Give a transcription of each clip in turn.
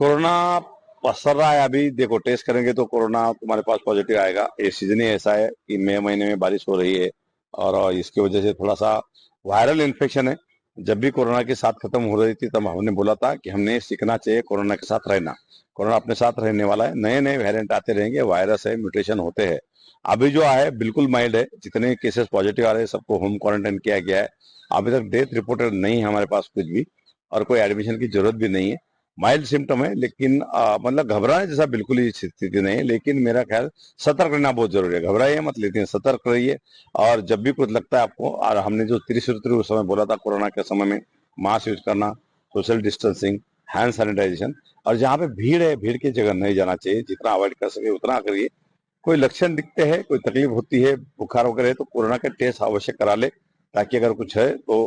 Corona पसर रहा है। अभी देखो, टेस्ट करेंगे तो कोरोना तुम्हारे पास पॉजिटिव आएगा। ये सीजन ही ऐसा है कि मई महीने में बारिश हो रही है और इसकी वजह से थोड़ा सा वायरल इन्फेक्शन है। जब भी कोरोना के साथ खत्म हो रही थी तब हमने बोला था कि हमने सीखना चाहिए कोरोना के साथ रहना। कोरोना अपने साथ रहने वाला है, नए नए वेरिएंट आते रहेंगे, वायरस है, म्यूटेशन होते हैं। अभी जो है बिल्कुल माइल्ड है, जितने केसेस पॉजिटिव आ रहे हैं सबको होम क्वारंटाइन किया गया है। अभी तक डेथ रिपोर्टेड नहीं है हमारे पास कुछ भी, और कोई एडमिशन की जरूरत भी नहीं है। माइल्ड सिम्टम है, लेकिन मतलब घबराने जैसा बिल्कुल ही स्थिति नहीं है। लेकिन मेरा ख्याल सतर्क रहना बहुत जरूरी है। घबराइए मत, लेकिन सतर्क रहिए। और जब भी कुछ लगता है आपको, और हमने जो त्रिसूत्री उस समय बोला था कोरोना के समय में, मास्क यूज करना, सोशल डिस्टेंसिंग, हैंड सैनिटाइजेशन, और जहाँ पे भीड़ है भीड़ की जगह नहीं जाना चाहिए। जितना अवॉइड कर सके उतना करिए। कोई लक्षण दिखते हैं, कोई तकलीफ होती है, बुखार वगैरह है, तो कोरोना का टेस्ट अवश्य करा ले, ताकि अगर कुछ है तो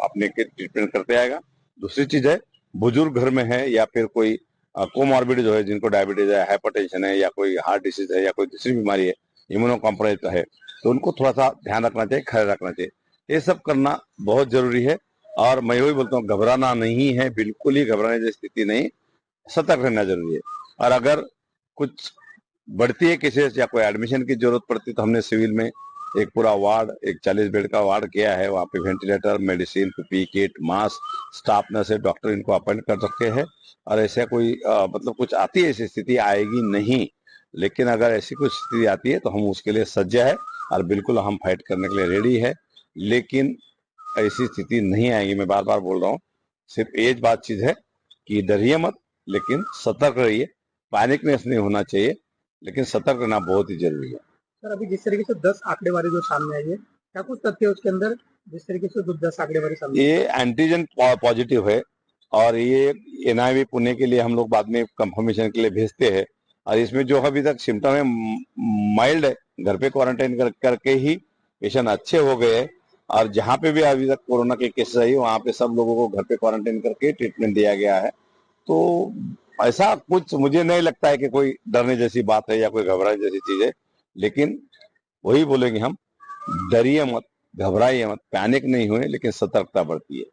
अपने के ट्रीटमेंट करते आएगा। दूसरी चीज है, बुजुर्ग घर में है या फिर कोई कोमॉर्बिड जो है, जिनको डायबिटीज है, हाइपरटेंशन है, या कोई हार्ट डिसीज है, या कोई दूसरी बीमारी है, इम्यूनो कॉम्प्रोमाइज है, तो उनको थोड़ा सा ध्यान रखना चाहिए, ख्याल रखना चाहिए। ये सब करना बहुत जरूरी है। और मैं वही बोलता हूँ, घबराना नहीं है, बिल्कुल ही घबराने जैसी स्थिति नहीं, सतर्क रहना जरूरी है। और अगर कुछ बढ़ती है केसेस या कोई एडमिशन की जरूरत पड़ती है तो हमने सिविल में एक पूरा वार्ड, एक 40 बेड का वार्ड किया है। वहाँ पे ventilator, medicine, PPE kit, mask, staff nurse, doctor, इनको अपॉइंट कर रखे हैं। और ऐसा कोई मतलब कुछ आती है, ऐसी स्थिति आएगी नहीं। लेकिन अगर ऐसी कुछ स्थिति आती है तो हम उसके लिए सज्ज है, और बिल्कुल हम फाइट करने के लिए रेडी है। लेकिन ऐसी स्थिति नहीं आएगी, मैं बार बार बोल रहा हूँ। सिर्फ एक बात चीज है कि डरिए मत, लेकिन सतर्क रहिए। पैनिकनेस नहीं होना चाहिए, लेकिन सतर्क रहना बहुत ही जरूरी है। सर, अभी जिस तरीके से 10 आंकड़ेवारी जो सामने आई है, क्या कुछ तथ्य है उसके अंदर? जिस तरीके से जो 10 आंकड़ेवारी सामने ये एंटीजन पॉजिटिव है, और ये एनआईवी पुणे के लिए हम लोग बाद में कंफर्मेशन के लिए भेजते हैं। और इसमें जो अभी तक सिम्टम है माइल्ड है, घर पे क्वारंटाइन करके ही पेशेंट अच्छे हो गए हैं। और जहाँ पे भी अभी तक कोरोना के केसेस आई, वहाँ पे सब लोगों को घर पे क्वारंटाइन करके ट्रीटमेंट दिया गया है। तो ऐसा कुछ मुझे नहीं लगता है कि कोई डरने जैसी बात है या कोई घबराने जैसी चीज है। लेकिन वही बोलेंगे हम, डरिए मत, घबराइए मत, पैनिक नहीं हुए, लेकिन सतर्कता बढ़ती है।